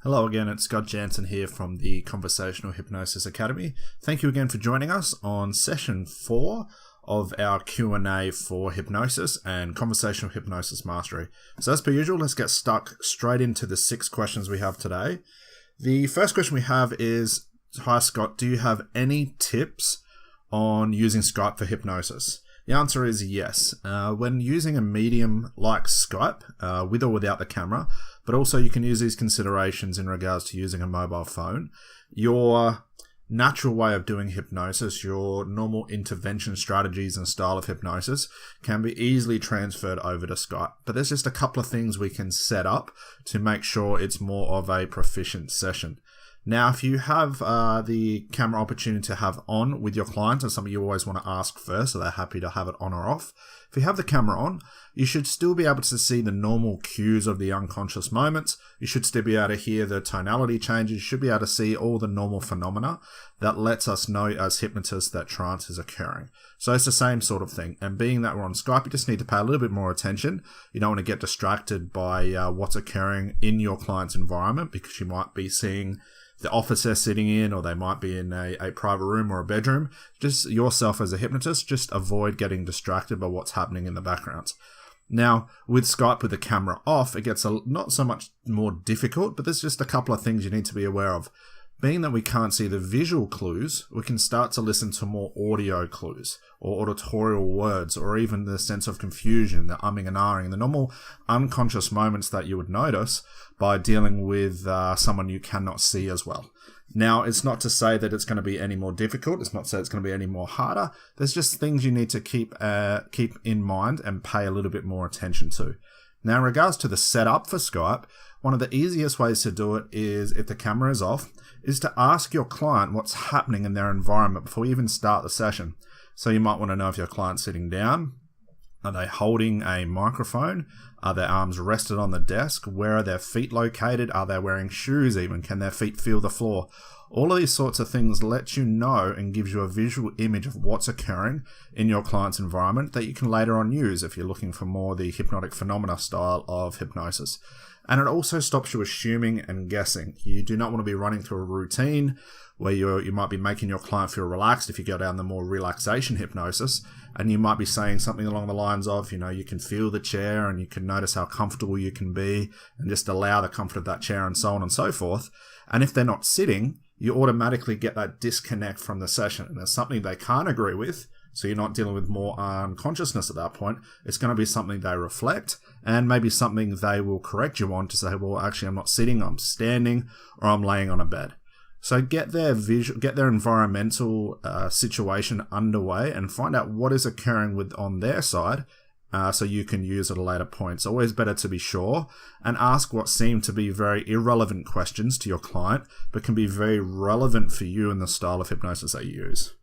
Hello again, it's Jansen here from the Conversational Hypnosis Academy. Thank you again for joining us on session 4 of our Q&A for hypnosis and conversational hypnosis mastery. So as per usual, let's get stuck straight into the 6 questions we have today. The first question we have is, hi Scott, do you have any tips on using Skype for hypnosis? The answer is yes. When using a medium like Skype, with or without the camera, but also you can use these considerations in regards to using a mobile phone, your natural way of doing hypnosis, your normal intervention strategies and style of hypnosis can be easily transferred over to Skype. But there's just a couple of things we can set up to make sure it's more of a proficient session. Now, if you have the camera opportunity to have on with your clients, and something you always want to ask first, so they're happy to have it on or off. If you have the camera on, you should still be able to see the normal cues of the unconscious moments. You should still be able to hear the tonality changes. You should be able to see all the normal phenomena that lets us know as hypnotists that trance is occurring. So it's the same sort of thing. And being that we're on Skype, you just need to pay a little bit more attention. You don't want to get distracted by what's occurring in your client's environment, because you might be seeing the office they're sitting in, or they might be in a private room or a bedroom. Just yourself as a hypnotist, just avoid getting distracted by what's happening in the background. Now, with Skype with the camera off, it gets not so much more difficult, but there's just a couple of things you need to be aware of. Being that we can't see the visual clues, we can start to listen to more audio clues or auditorial words, or even the sense of confusion, the umming and ahhing, the normal unconscious moments that you would notice by dealing with someone you cannot see as well. Now, it's not to say that it's going to be any more difficult. It's not to say it's going to be any more harder. There's just things you need to keep in mind and pay a little bit more attention to. Now, in regards to the setup for Skype, one of the easiest ways to do it is, if the camera is off, is to ask your client what's happening in their environment before you even start the session. So you might want to know if your client's sitting down. Are they holding a microphone? Are their arms rested on the desk? Where are their feet located? Are they wearing shoes even? Can their feet feel the floor? All of these sorts of things let you know and gives you a visual image of what's occurring in your client's environment that you can later on use if you're looking for more the hypnotic phenomena style of hypnosis. And it also stops you assuming and guessing. You do not want to be running through a routine where you might be making your client feel relaxed if you go down the more relaxation hypnosis, and you might be saying something along the lines of, you can feel the chair and you can notice how comfortable you can be and just allow the comfort of that chair and so on and so forth. And if they're not sitting, you automatically get that disconnect from the session. And there's something they can't agree with, so you're not dealing with more unconsciousness at that point. It's going to be something they reflect, and maybe something they will correct you on to say, well, actually, I'm not sitting, I'm standing, or I'm laying on a bed. So get their environmental situation underway and find out what is occurring on their side, so you can use at a later point. It's always better to be sure and ask what seem to be very irrelevant questions to your client, but can be very relevant for you and the style of hypnosis that you use.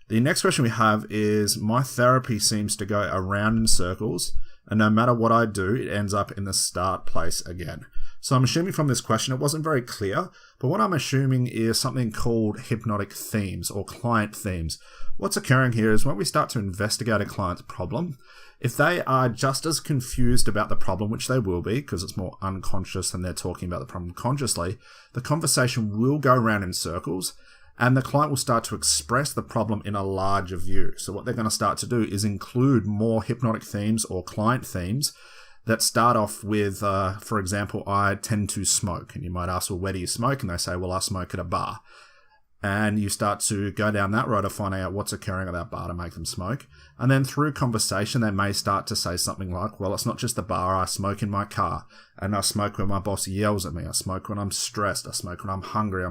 The next question we have is, my therapy seems to go around in circles, and no matter what I do, it ends up in the start place again. So I'm assuming from this question, it wasn't very clear, but what I'm assuming is something called hypnotic themes or client themes. What's occurring here is when we start to investigate a client's problem, if they are just as confused about the problem, which they will be because it's more unconscious than they're talking about the problem consciously, the conversation will go around in circles, and the client will start to express the problem in a larger view. So what they're going to start to do is include more hypnotic themes or client themes that start off with, for example, I tend to smoke. And you might ask, well, where do you smoke? And they say, well, I smoke at a bar. And you start to go down that road of finding out what's occurring at that bar to make them smoke. And then through conversation, they may start to say something like, well, it's not just the bar, I smoke in my car. And I smoke when my boss yells at me. I smoke when I'm stressed. I smoke when I'm hungry.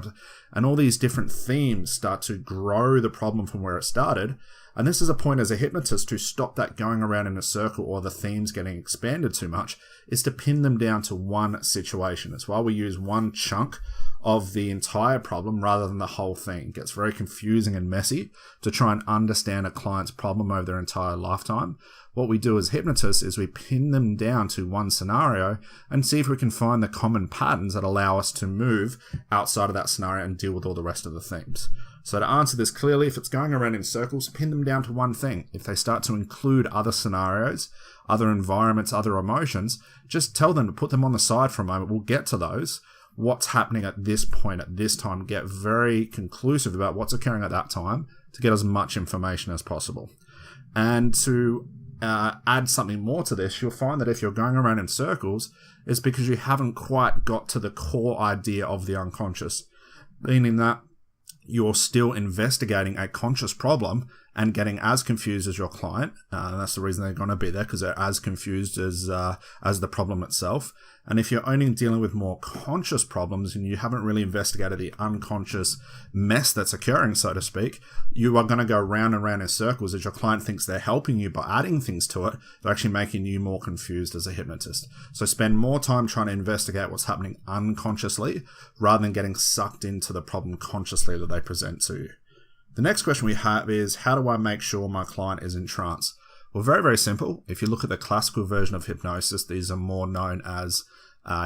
And all these different themes start to grow the problem from where it started. And this is a point as a hypnotist to stop that going around in a circle or the themes getting expanded too much, is to pin them down to one situation. That's why we use one chunk of the entire problem rather than the whole thing. It gets very confusing and messy to try and understand a client's problem over their entire lifetime. What we do as hypnotists is we pin them down to one scenario and see if we can find the common patterns that allow us to move outside of that scenario and deal with all the rest of the themes. So to answer this clearly, if it's going around in circles, pin them down to one thing. If they start to include other scenarios, other environments, other emotions, just tell them to put them on the side for a moment. We'll get to those. what's happening at this point, at this time, get very conclusive about what's occurring at that time to get as much information as possible. And to add something more to this, you'll find that if you're going around in circles, it's because you haven't quite got to the core idea of the unconscious, meaning that you're still investigating a conscious problem and getting as confused as your client. And that's the reason they're going to be there, because they're as confused as the problem itself. And if you're only dealing with more conscious problems and you haven't really investigated the unconscious mess that's occurring, so to speak, you are going to go round and round in circles as your client thinks they're helping you by adding things to it. They're actually making you more confused as a hypnotist. So spend more time trying to investigate what's happening unconsciously rather than getting sucked into the problem consciously that they present to you. The next question we have is, how do I make sure my client is in trance? Well, very, very simple. If you look at the classical version of hypnosis, these are more known as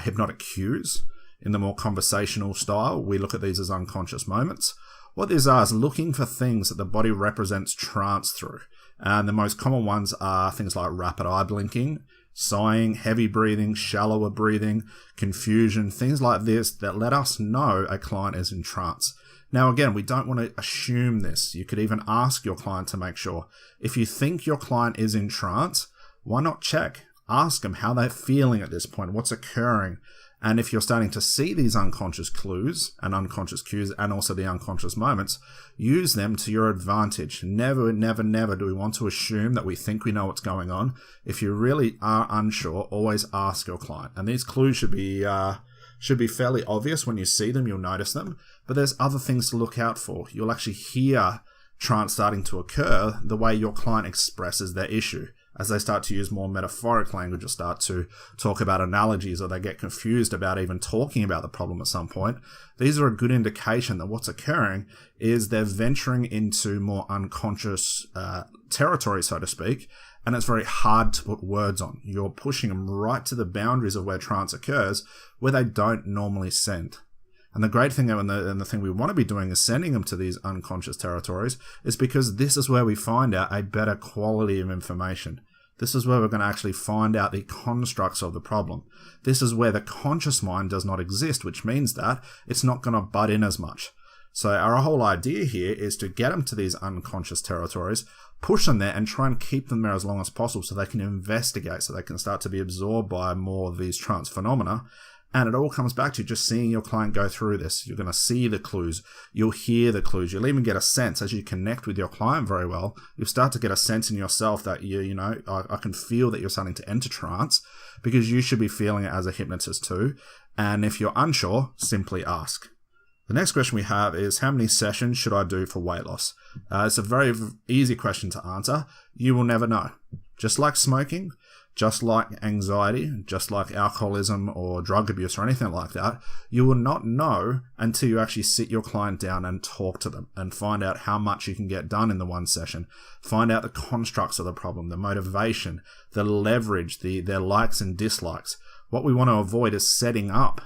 hypnotic cues. In the more conversational style, we look at these as unconscious moments. What these are is looking for things that the body represents trance through. And the most common ones are things like rapid eye blinking, sighing, heavy breathing, shallower breathing, confusion, things like this that let us know a client is in trance. Now, again, we don't want to assume this. You could even ask your client to make sure. If you think your client is in trance, why not check? Ask them how they're feeling at this point, what's occurring. And if you're starting to see these unconscious clues and unconscious cues and also the unconscious moments, use them to your advantage. Never, never, never do we want to assume that we think we know what's going on. If you really are unsure, always ask your client. And these clues should be fairly obvious. When you see them, you'll notice them. But there's other things to look out for. You'll actually hear trance starting to occur the way your client expresses their issue. As they start to use more metaphoric language or start to talk about analogies, or they get confused about even talking about the problem at some point, these are a good indication that what's occurring is they're venturing into more unconscious territory, so to speak, and it's very hard to put words on. You're pushing them right to the boundaries of where trance occurs, where they don't normally send. And the great thing, and the thing we want to be doing is sending them to these unconscious territories, is because this is where we find out a better quality of information. This is where we're going to actually find out the constructs of the problem. This is where the conscious mind does not exist, which means that it's not going to butt in as much. So our whole idea here is to get them to these unconscious territories, push them there, and try and keep them there as long as possible so they can investigate, so they can start to be absorbed by more of these trance phenomena. And it all comes back to just seeing your client go through this. You're going to see the clues. You'll hear the clues. You'll even get a sense as you connect with your client very well. You'll start to get a sense in yourself that I can feel that you're starting to enter trance, because you should be feeling it as a hypnotist too. And if you're unsure, simply ask. The next question we have is, how many sessions should I do for weight loss? It's a very easy question to answer. You will never know. Just like smoking, just like anxiety, just like alcoholism or drug abuse or anything like that, you will not know until you actually sit your client down and talk to them and find out how much you can get done in the one session. Find out the constructs of the problem, the motivation, the leverage, their likes and dislikes. What we want to avoid is setting up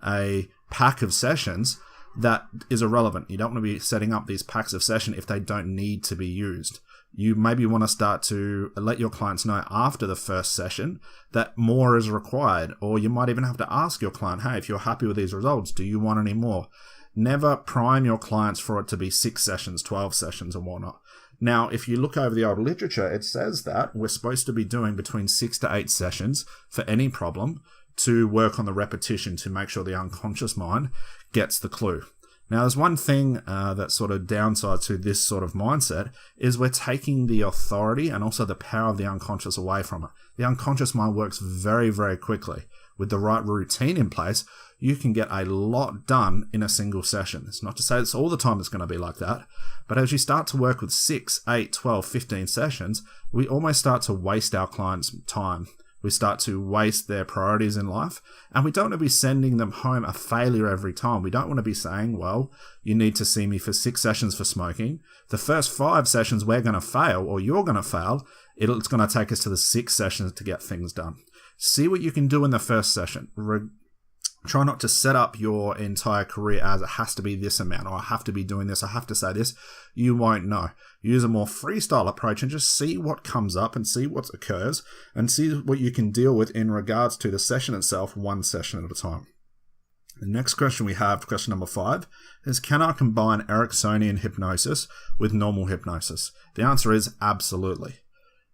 a pack of sessions that is irrelevant. You don't want to be setting up these packs of session if they don't need to be used. You maybe want to start to let your clients know after the first session that more is required, or you might even have to ask your client, hey, if you're happy with these results, do you want any more? Never prime your clients for it to be 6 sessions, 12 sessions and whatnot. Now, if you look over the old literature, it says that we're supposed to be doing between 6 to 8 sessions for any problem to work on the repetition to make sure the unconscious mind gets the clue. Now, there's one thing that's sort of downside to this sort of mindset is we're taking the authority and also the power of the unconscious away from it. The unconscious mind works very, very quickly. With the right routine in place, you can get a lot done in a single session. It's not to say it's all the time it's going to be like that, but as you start to work with 6, 8, 12, 15 sessions, we almost start to waste our clients' time. We start to waste their priorities in life, and we don't want to be sending them home a failure every time. We don't want to be saying, well, you need to see me for 6 sessions for smoking. The first 5 sessions we're going to fail, or you're going to fail. It's going to take us to the 6 sessions to get things done. See what you can do in the first session. Try not to set up your entire career as it has to be this amount, or I have to be doing this, I have to say this. You won't know. Use a more freestyle approach and just see what comes up and see what occurs and see what you can deal with in regards to the session itself, one session at a time. The next question we have, question number 5, is can I combine Ericksonian hypnosis with normal hypnosis? The answer is absolutely.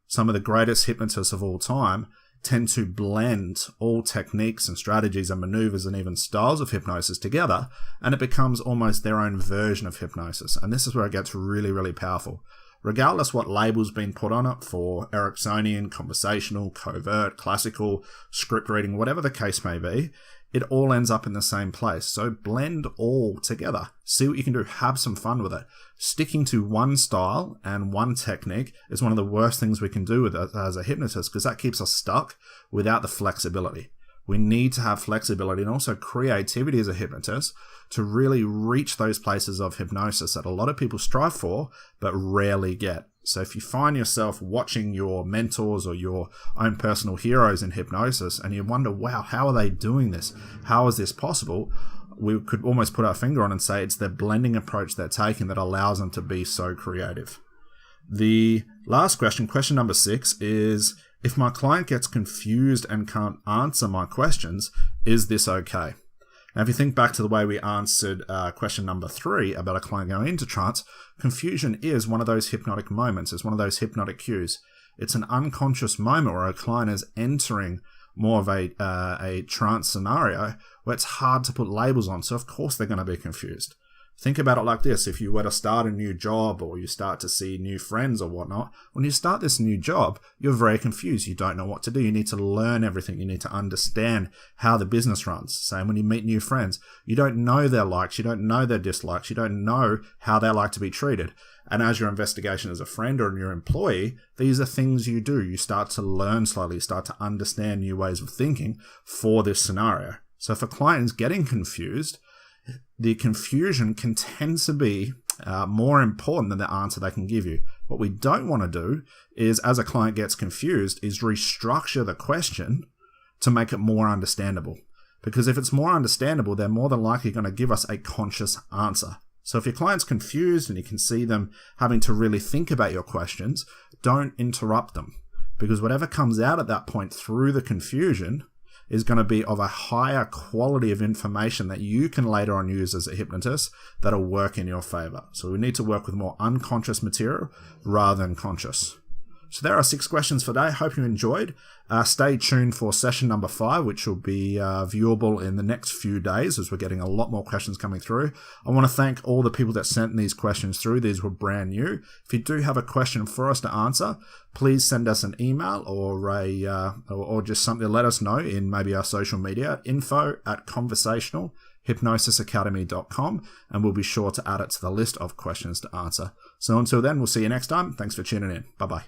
Some of the greatest hypnotists of all time tend to blend all techniques and strategies and maneuvers and even styles of hypnosis together, and it becomes almost their own version of hypnosis. And this is where it gets really, really powerful. Regardless what label's been put on it for Ericksonian, conversational, covert, classical, script reading, whatever the case may be, it all ends up in the same place. So blend all together. See what you can do. Have some fun with it. Sticking to one style and one technique is one of the worst things we can do with it as a hypnotist, because that keeps us stuck without the flexibility. We need to have flexibility and also creativity as a hypnotist to really reach those places of hypnosis that a lot of people strive for but rarely get. So if you find yourself watching your mentors or your own personal heroes in hypnosis and you wonder, wow, how are they doing this? How is this possible? We could almost put our finger on and say it's their blending approach they're taking that allows them to be so creative. The last question, question number 6, is if my client gets confused and can't answer my questions, is this okay? Now, if you think back to the way we answered question number 3 about a client going into trance, confusion is one of those hypnotic moments. It's one of those hypnotic cues. It's an unconscious moment where a client is entering more of a trance scenario where it's hard to put labels on. So, of course, they're going to be confused. Think about it like this. If you were to start a new job or you start to see new friends or whatnot, when you start this new job, you're very confused. You don't know what to do. You need to learn everything. You need to understand how the business runs. Same when you meet new friends. You don't know their likes. You don't know their dislikes. You don't know how they like to be treated. And as your investigation as a friend or your employee, these are things you do. You start to learn slowly. You start to understand new ways of thinking for this scenario. So if a client is getting confused, the confusion can tend to be more important than the answer they can give you. What we don't want to do is, as a client gets confused, is restructure the question to make it more understandable. Because if it's more understandable, they're more than likely going to give us a conscious answer. So if your client's confused and you can see them having to really think about your questions, don't interrupt them. Because whatever comes out at that point through the confusion is going to be of a higher quality of information that you can later on use as a hypnotist that'll work in your favor. So we need to work with more unconscious material rather than conscious. So there are 6 questions for today. Hope you enjoyed. Stay tuned for session number 5, which will be viewable in the next few days as we're getting a lot more questions coming through. I want to thank all the people that sent these questions through. These were brand new. If you do have a question for us to answer, please send us an email or just something to let us know in maybe our social media, info@conversationalhypnosisacademy.com, and we'll be sure to add it to the list of questions to answer. So until then, we'll see you next time. Thanks for tuning in. Bye-bye.